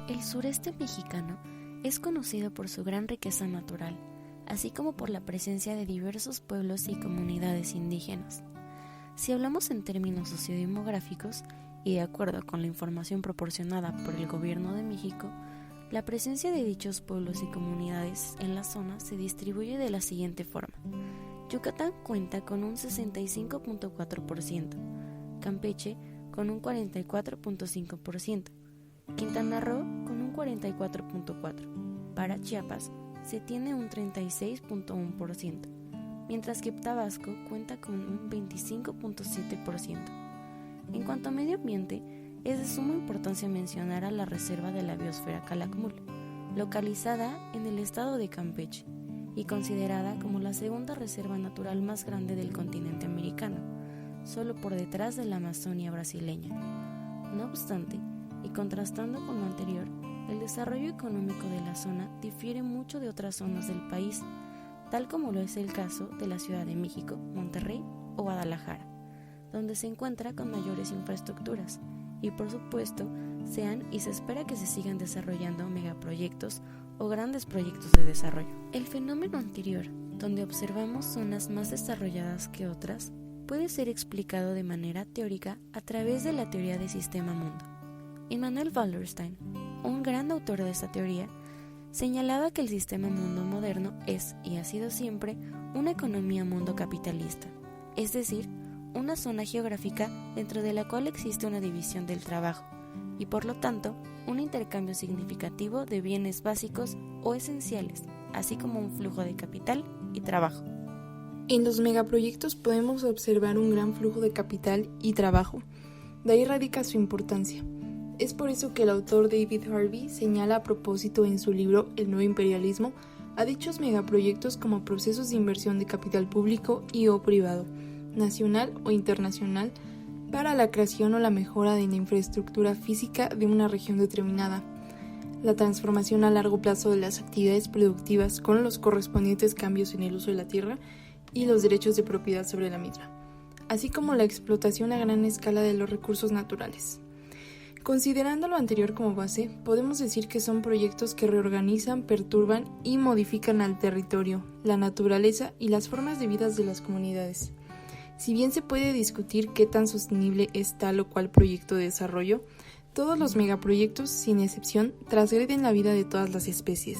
El sureste mexicano es conocido por su gran riqueza natural, así como por la presencia de diversos pueblos y comunidades indígenas. Si hablamos en términos sociodemográficos, y de acuerdo con la información proporcionada por el Gobierno de México, la presencia de dichos pueblos y comunidades en la zona se distribuye de la siguiente forma. Yucatán cuenta con un 65.4%, Campeche con un 44.5%, Quintana Roo con un 44.4%, para Chiapas se tiene un 36.1%, mientras que Tabasco cuenta con un 25.7%. En cuanto a medio ambiente, es de suma importancia mencionar a la Reserva de la Biosfera Calakmul, localizada en el estado de Campeche y considerada como la segunda reserva natural más grande del continente americano, solo por detrás de la Amazonia brasileña. No obstante, y contrastando con lo anterior, el desarrollo económico de la zona difiere mucho de otras zonas del país, tal como lo es el caso de la Ciudad de México, Monterrey o Guadalajara, donde se encuentra con mayores infraestructuras y por supuesto se espera que se sigan desarrollando megaproyectos o grandes proyectos de desarrollo. El fenómeno anterior, donde observamos zonas más desarrolladas que otras, puede ser explicado de manera teórica a través de la teoría del sistema mundo. Immanuel Wallerstein, un gran autor de esta teoría, señalaba que el sistema mundo moderno es y ha sido siempre una economía mundo capitalista, es decir, una zona geográfica dentro de la cual existe una división del trabajo y por lo tanto un intercambio significativo de bienes básicos o esenciales, así como un flujo de capital y trabajo. En los megaproyectos podemos observar un gran flujo de capital y trabajo, de ahí radica su importancia. Es por eso que el autor David Harvey señala a propósito en su libro El nuevo imperialismo a dichos megaproyectos como procesos de inversión de capital público y o privado, nacional o internacional, para la creación o la mejora de la infraestructura física de una región determinada, la transformación a largo plazo de las actividades productivas con los correspondientes cambios en el uso de la tierra y los derechos de propiedad sobre la misma, así como la explotación a gran escala de los recursos naturales. Considerando lo anterior como base, podemos decir que son proyectos que reorganizan, perturban y modifican al territorio, la naturaleza y las formas de vida de las comunidades. Si bien se puede discutir qué tan sostenible es tal o cual proyecto de desarrollo, todos los megaproyectos, sin excepción, transgreden la vida de todas las especies.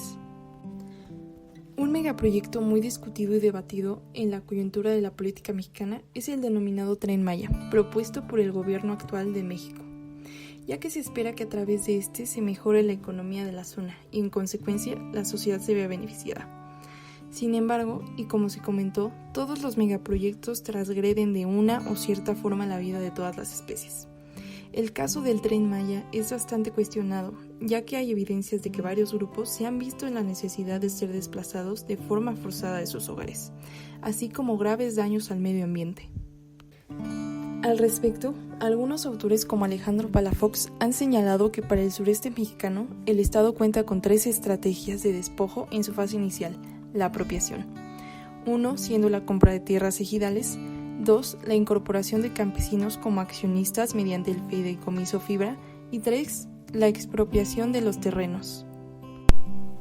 Un megaproyecto muy discutido y debatido en la coyuntura de la política mexicana es el denominado Tren Maya, propuesto por el gobierno actual de México, ya que se espera que a través de este se mejore la economía de la zona y en consecuencia la sociedad se vea beneficiada. Sin embargo, y como se comentó, todos los megaproyectos transgreden de una o cierta forma la vida de todas las especies. El caso del Tren Maya es bastante cuestionado, ya que hay evidencias de que varios grupos se han visto en la necesidad de ser desplazados de forma forzada de sus hogares, así como graves daños al medio ambiente. Al respecto, algunos autores como Alejandro Palafox han señalado que para el sureste mexicano, el Estado cuenta con 3 estrategias de despojo en su fase inicial: la apropiación. 1, siendo la compra de tierras ejidales. 2, la incorporación de campesinos como accionistas mediante el fideicomiso Fibra. Y 3, la expropiación de los terrenos.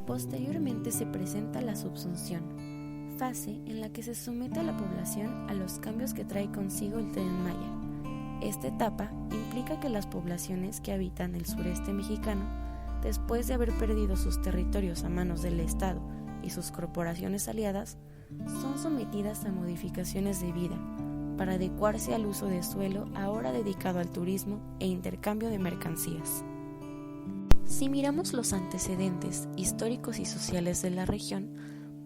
Posteriormente se presenta la subsunción, fase en la que se somete a la población a los cambios que trae consigo el Tren Maya. Esta etapa implica que las poblaciones que habitan el sureste mexicano, después de haber perdido sus territorios a manos del Estado y sus corporaciones aliadas, son sometidas a modificaciones de vida para adecuarse al uso de suelo ahora dedicado al turismo e intercambio de mercancías. Si miramos los antecedentes históricos y sociales de la región,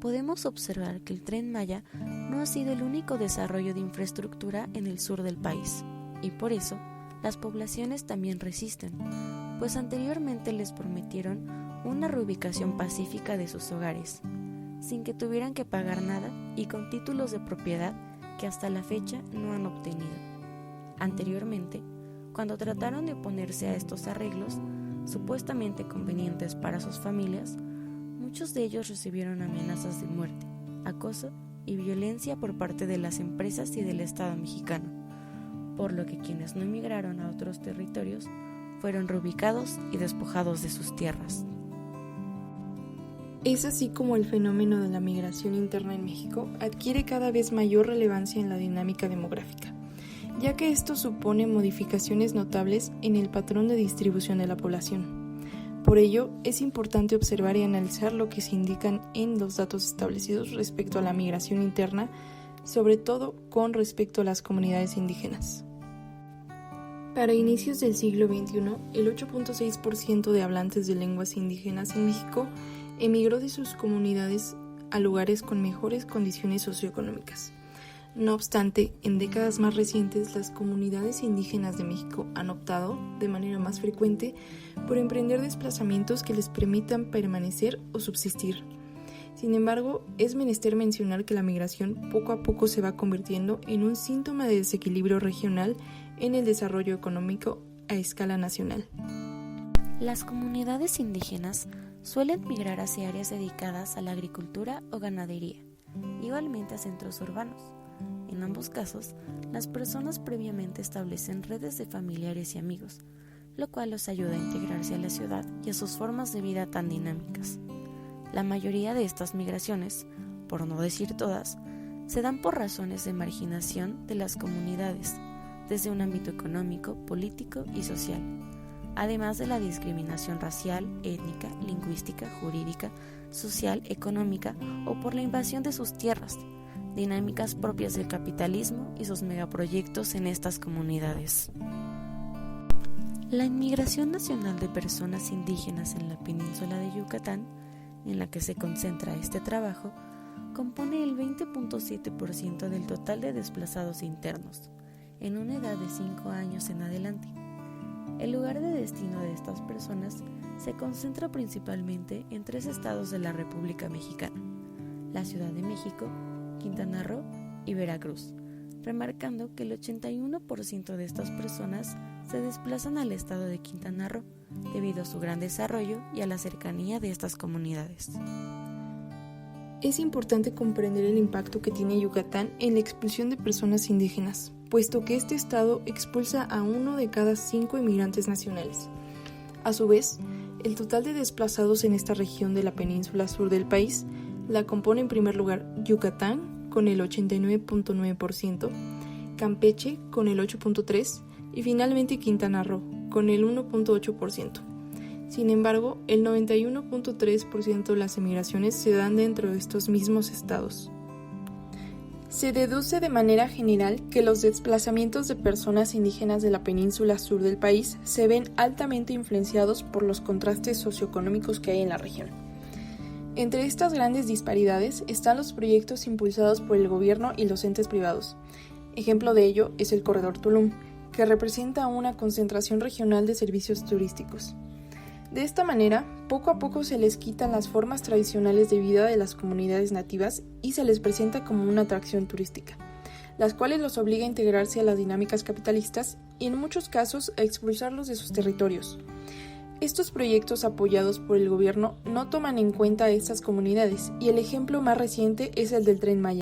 podemos observar que el Tren Maya no ha sido el único desarrollo de infraestructura en el sur del país, y por eso las poblaciones también resisten, pues anteriormente les prometieron una reubicación pacífica de sus hogares, sin que tuvieran que pagar nada y con títulos de propiedad que hasta la fecha no han obtenido. Anteriormente, cuando trataron de oponerse a estos arreglos, supuestamente convenientes para sus familias, muchos de ellos recibieron amenazas de muerte, acoso y violencia por parte de las empresas y del Estado mexicano, por lo que quienes no emigraron a otros territorios fueron reubicados y despojados de sus tierras. Es así como el fenómeno de la migración interna en México adquiere cada vez mayor relevancia en la dinámica demográfica, ya que esto supone modificaciones notables en el patrón de distribución de la población. Por ello, es importante observar y analizar lo que se indican en los datos establecidos respecto a la migración interna, sobre todo con respecto a las comunidades indígenas. Para inicios del siglo XXI, el 8.6% de hablantes de lenguas indígenas en México emigró de sus comunidades a lugares con mejores condiciones socioeconómicas. No obstante, en décadas más recientes, las comunidades indígenas de México han optado, de manera más frecuente, por emprender desplazamientos que les permitan permanecer o subsistir. Sin embargo, es menester mencionar que la migración poco a poco se va convirtiendo en un síntoma de desequilibrio regional en el desarrollo económico a escala nacional. Las comunidades indígenas suelen migrar hacia áreas dedicadas a la agricultura o ganadería, igualmente a centros urbanos. En ambos casos, las personas previamente establecen redes de familiares y amigos, lo cual los ayuda a integrarse a la ciudad y a sus formas de vida tan dinámicas. La mayoría de estas migraciones, por no decir todas, se dan por razones de marginación de las comunidades, desde un ámbito económico, político y social, además de la discriminación racial, étnica, lingüística, jurídica, social, económica o por la invasión de sus tierras, dinámicas propias del capitalismo y sus megaproyectos en estas comunidades. La inmigración nacional de personas indígenas en la península de Yucatán, en la que se concentra este trabajo, compone el 20.7% del total de desplazados internos, en una edad de 5 años en adelante. El lugar de destino de estas personas se concentra principalmente en 3 estados de la República Mexicana: la Ciudad de México, Quintana Roo y Veracruz, remarcando que el 81% de estas personas se desplazan al estado de Quintana Roo debido a su gran desarrollo y a la cercanía de estas comunidades. Es importante comprender el impacto que tiene Yucatán en la expulsión de personas indígenas, puesto que este estado expulsa a 1 de cada 5 inmigrantes nacionales. A su vez, el total de desplazados en esta región de la península sur del país la compone en primer lugar Yucatán con el 89.9%, Campeche con el 8.3% y finalmente Quintana Roo con el 1.8%. Sin embargo, el 91.3% de las emigraciones se dan dentro de estos mismos estados. Se deduce de manera general que los desplazamientos de personas indígenas de la península sur del país se ven altamente influenciados por los contrastes socioeconómicos que hay en la región. Entre estas grandes disparidades están los proyectos impulsados por el gobierno y los entes privados. Ejemplo de ello es el Corredor Tulum, que representa una concentración regional de servicios turísticos. De esta manera, poco a poco se les quitan las formas tradicionales de vida de las comunidades nativas y se les presenta como una atracción turística, las cuales los obliga a integrarse a las dinámicas capitalistas y en muchos casos a expulsarlos de sus territorios. Estos proyectos apoyados por el gobierno no toman en cuenta a estas comunidades y el ejemplo más reciente es el del Tren Maya.